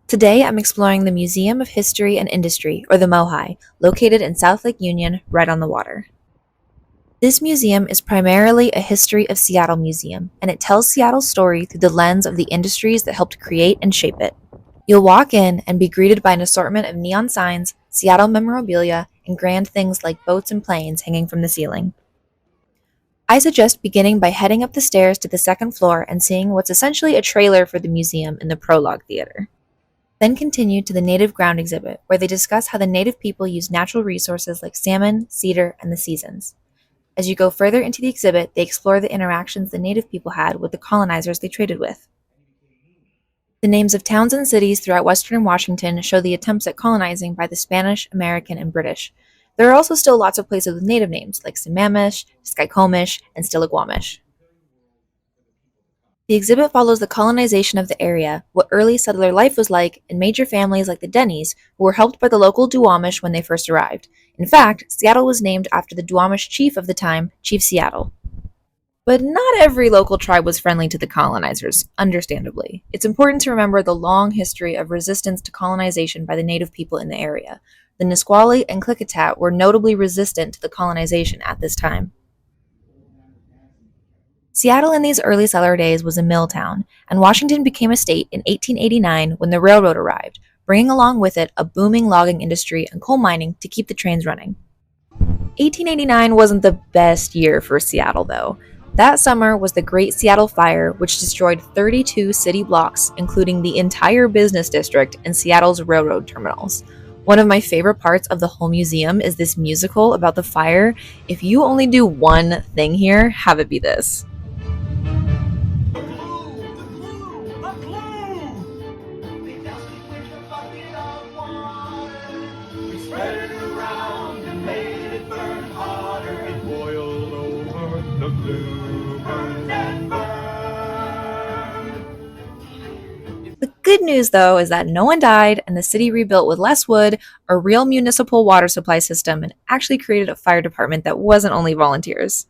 Today I'm exploring the Museum of History and Industry, or the MOHAI, located in South Lake Union, right on the water. This museum is primarily a history of Seattle museum, and it tells Seattle's story through the lens of the industries that helped create and shape it. You'll walk in and be greeted by an assortment of neon signs, Seattle memorabilia, and grand things like boats and planes hanging from the ceiling. I suggest beginning by heading up the stairs to the second floor and seeing what's essentially a trailer for the museum in the Prologue Theater. Then continue to the Native Ground exhibit, where they discuss how the native people use natural resources like salmon, cedar, and the seasons. As you go further into the exhibit, they explore the interactions the native people had with the colonizers they traded with. The names of towns and cities throughout western Washington show the attempts at colonizing by the Spanish, American, and British. There are also still lots of places with native names like Sammamish, Skykomish, and Stillaguamish. The exhibit follows the colonization of the area, what early settler life was like, and major families like the Denny's, who were helped by the local Duwamish when they first arrived. In fact, Seattle was named after the Duwamish chief of the time, Chief Seattle. But not every local tribe was friendly to the colonizers, understandably. It's important to remember the long history of resistance to colonization by the native people in the area. The Nisqually and Klickitat were notably resistant to the colonization at this time. Seattle in these early settler days was a mill town, and Washington became a state in 1889 when the railroad arrived, bringing along with it a booming logging industry and coal mining to keep the trains running. 1889 wasn't the best year for Seattle, though. That summer was the Great Seattle Fire, which destroyed 32 city blocks, including the entire business district and Seattle's railroad terminals. One of my favorite parts of the whole museum is this musical about the fire. If you only do one thing here, have it be this. Spread it around and made it burn hotter. It boiled over, the glue burned and burned. The good news, though, is that no one died and the city rebuilt with less wood, a real municipal water supply system, and actually created a fire department that wasn't only volunteers.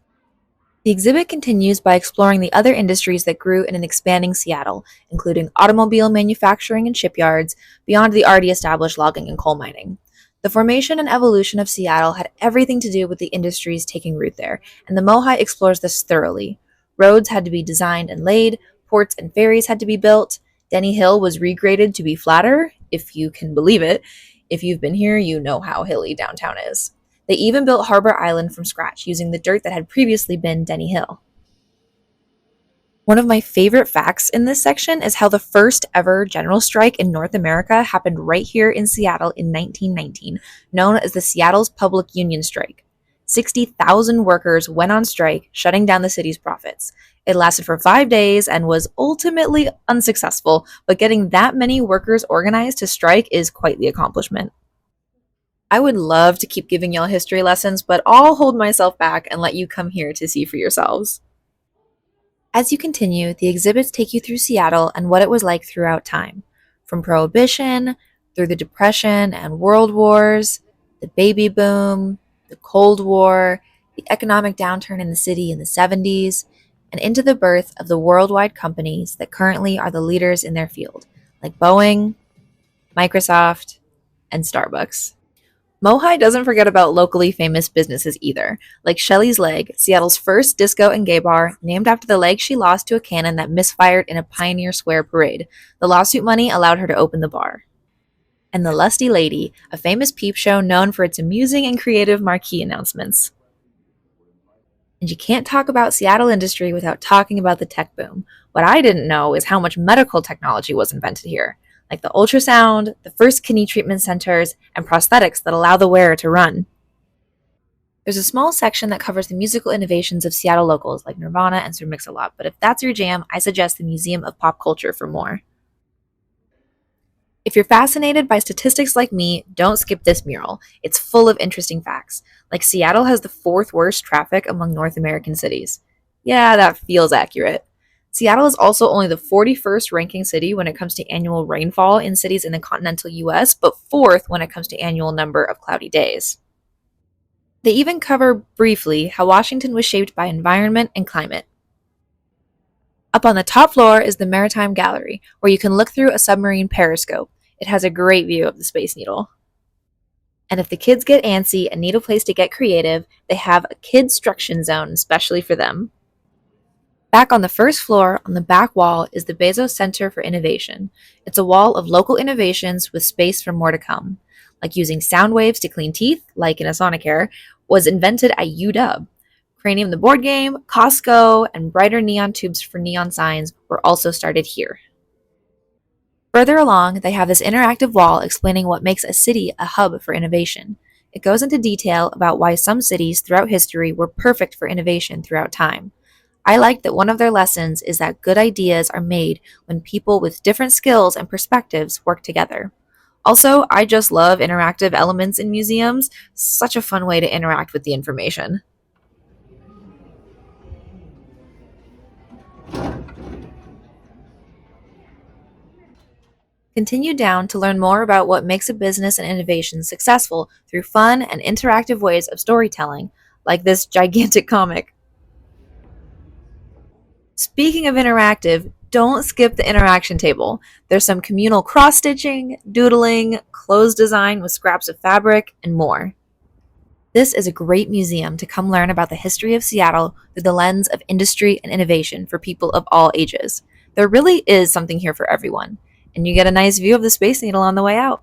The exhibit continues by exploring the other industries that grew in an expanding Seattle, including automobile manufacturing and shipyards, beyond the already established logging and coal mining. The formation and evolution of Seattle had everything to do with the industries taking root there, and the MOHAI explores this thoroughly. Roads had to be designed and laid, ports and ferries had to be built, Denny Hill was regraded to be flatter, if you can believe it. If you've been here, you know how hilly downtown is. They even built Harbor Island from scratch using the dirt that had previously been Denny Hill. One of my favorite facts in this section is how the first ever general strike in North America happened right here in Seattle in 1919, known as the Seattle's Public Union Strike. 60,000 workers went on strike, shutting down the city's profits. It lasted for 5 days and was ultimately unsuccessful, but getting that many workers organized to strike is quite the accomplishment. I would love to keep giving y'all history lessons, but I'll hold myself back and let you come here to see for yourselves. As you continue, the exhibits take you through Seattle and what it was like throughout time. From Prohibition, through the Depression and World Wars, the baby boom, the Cold War, the economic downturn in the city in the 70s, and into the birth of the worldwide companies that currently are the leaders in their field, like Boeing, Microsoft, and Starbucks. MOHAI doesn't forget about locally famous businesses either, like Shelley's Leg, Seattle's first disco and gay bar, named after the leg she lost to a cannon that misfired in a Pioneer Square parade. The lawsuit money allowed her to open the bar. And The Lusty Lady, a famous peep show known for its amusing and creative marquee announcements. And you can't talk about Seattle industry without talking about the tech boom. What I didn't know is how much medical technology was invented here, like the ultrasound, the first kidney treatment centers, and prosthetics that allow the wearer to run. There's a small section that covers the musical innovations of Seattle locals like Nirvana and Sir Mix-a-Lot, but if that's your jam, I suggest the Museum of Pop Culture for more. If you're fascinated by statistics like me, don't skip this mural. It's full of interesting facts. Like Seattle has the 4th worst traffic among North American cities. Yeah, that feels accurate. Seattle is also only the 41st ranking city when it comes to annual rainfall in cities in the continental US, but 4th when it comes to annual number of cloudy days. They even cover briefly how Washington was shaped by environment and climate. Up on the top floor is the Maritime Gallery, where you can look through a submarine periscope. It has a great view of the Space Needle. And if the kids get antsy and need a place to get creative, they have a kidstruction zone especially for them. Back on the first floor, on the back wall, is the Bezos Center for Innovation. It's a wall of local innovations with space for more to come. Like using sound waves to clean teeth, like in a Sonicare, was invented at UW. Cranium the board game, Costco, and brighter neon tubes for neon signs were also started here. Further along, they have this interactive wall explaining what makes a city a hub for innovation. It goes into detail about why some cities throughout history were perfect for innovation throughout time. I like that one of their lessons is that good ideas are made when people with different skills and perspectives work together. Also, I just love interactive elements in museums. Such a fun way to interact with the information. Continue down to learn more about what makes a business and innovation successful through fun and interactive ways of storytelling, like this gigantic comic. Speaking of interactive, don't skip the interaction table. There's some communal cross stitching, doodling, clothes design with scraps of fabric, and more. This is a great museum to come learn about the history of Seattle through the lens of industry and innovation for people of all ages. There really is something here for everyone, and you get a nice view of the Space Needle on the way out.